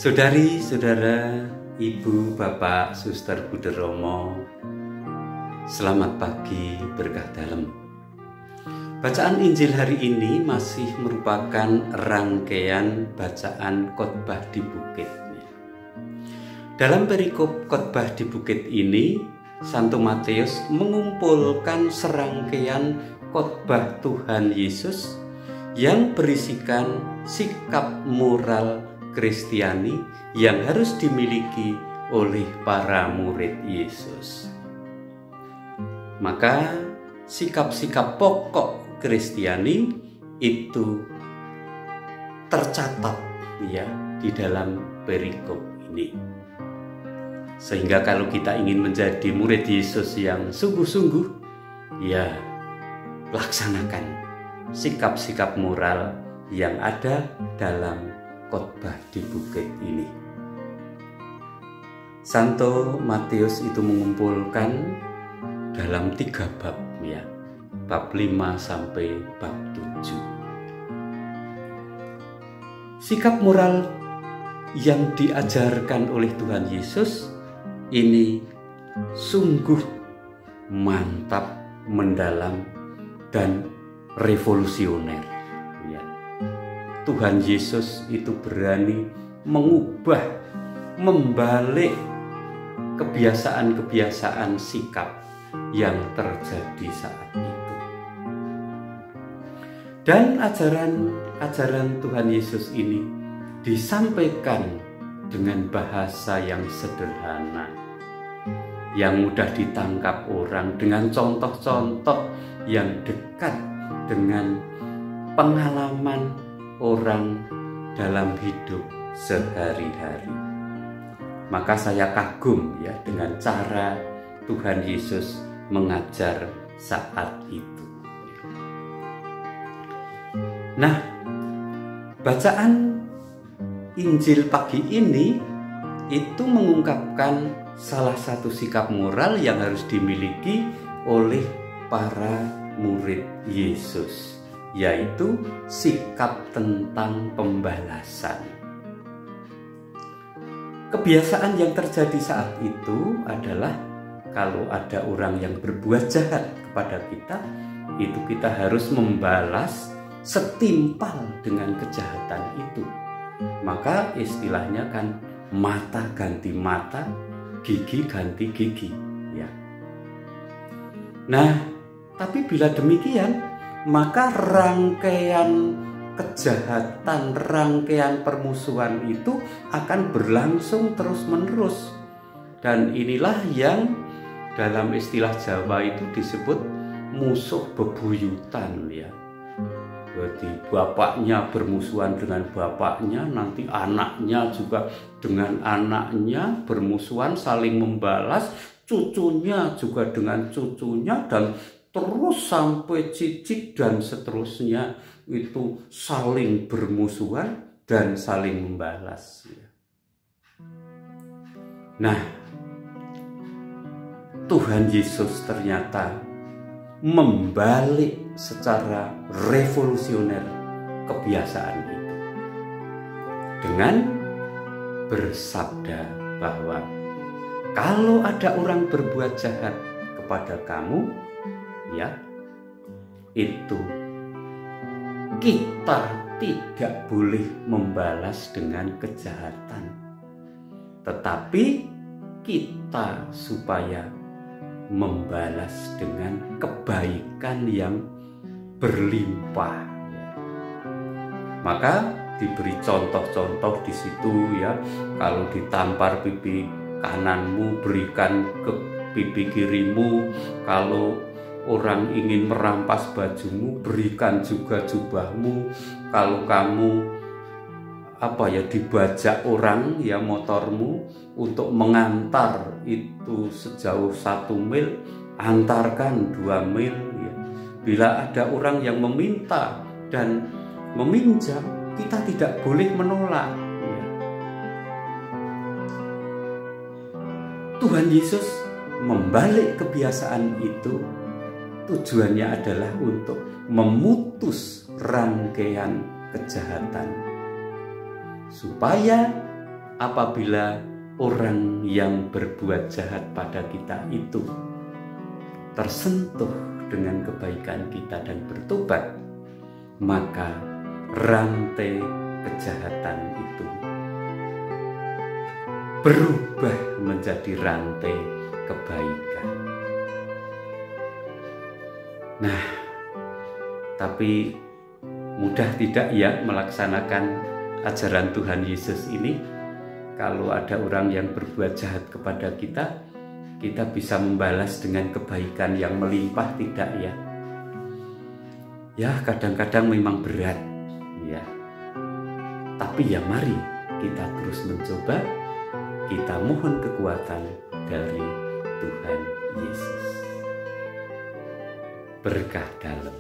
Saudari, saudara, ibu, bapak, suster, Buderomo, selamat pagi berkah dalam. Bacaan Injil hari ini masih merupakan rangkaian bacaan khotbah di bukit. Dalam perikop khotbah di bukit ini, Santo Matius mengumpulkan serangkaian khotbah Tuhan Yesus yang berisikan sikap moral Kristiani yang harus dimiliki oleh para murid Yesus. Maka sikap-sikap pokok Kristiani itu tercatat ya di dalam perikop ini. Sehingga kalau kita ingin menjadi murid Yesus yang sungguh-sungguh, ya laksanakan sikap-sikap moral yang ada dalam khotbah di bukit ini. Santo Matius itu mengumpulkan dalam 3 bab ya. Bab 5 sampai bab 7. Sikap moral yang diajarkan oleh Tuhan Yesus ini sungguh mantap, mendalam, dan revolusioner. Tuhan Yesus itu berani mengubah, membalik kebiasaan-kebiasaan sikap yang terjadi saat itu. Dan ajaran Tuhan Yesus ini disampaikan dengan bahasa yang sederhana, yang mudah ditangkap orang, dengan contoh-contoh yang dekat dengan pengalaman orang dalam hidup sehari-hari. Maka saya kagum ya dengan cara Tuhan Yesus mengajar saat itu. Nah, bacaan Injil pagi ini itu mengungkapkan salah satu sikap moral yang harus dimiliki oleh para murid Yesus, yaitu sikap tentang pembalasan. Kebiasaan yang terjadi saat itu adalah kalau ada orang yang berbuat jahat kepada kita, itu kita harus membalas setimpal dengan kejahatan itu. Maka istilahnya kan mata ganti mata, gigi ganti gigi ya. Nah, tapi bila demikian, maka rangkaian kejahatan, rangkaian permusuhan itu akan berlangsung terus-menerus. Dan inilah yang dalam istilah Jawa itu disebut musuh bebuyutan ya. Berarti bapaknya bermusuhan dengan bapaknya, nanti anaknya juga dengan anaknya bermusuhan, saling membalas, cucunya juga dengan cucunya, dan terus sampai cicit dan seterusnya itu saling bermusuhan dan saling membalas. Nah, Tuhan Yesus ternyata membalik secara revolusioner kebiasaan itu dengan bersabda bahwa kalau ada orang berbuat jahat kepada kamu, ya, itu kita tidak boleh membalas dengan kejahatan, tetapi kita supaya membalas dengan kebaikan yang berlimpah. Maka diberi contoh-contoh di situ ya, kalau ditampar pipi kananmu, berikan ke pipi kirimu. Kalau orang ingin merampas bajumu, berikan juga jubahmu. Kalau kamu dibajak orang ya motormu untuk mengantar itu sejauh 1 mil, antarkan 2 mil ya. Bila ada orang yang meminta dan meminjam, kita tidak boleh menolak ya. Tuhan Yesus membalik kebiasaan itu, tujuannya adalah untuk memutus rangkaian kejahatan, supaya apabila orang yang berbuat jahat pada kita itu tersentuh dengan kebaikan kita dan bertobat, maka rantai kejahatan itu berubah menjadi rantai kebaikan. Nah, tapi mudah tidak ya melaksanakan ajaran Tuhan Yesus ini? Kalau ada orang yang berbuat jahat kepada kita, kita bisa membalas dengan kebaikan yang melimpah, tidak ya? Ya, kadang-kadang memang berat, ya. Tapi ya mari kita terus mencoba, kita mohon kekuatan dari Tuhan Yesus. Berkah dalam.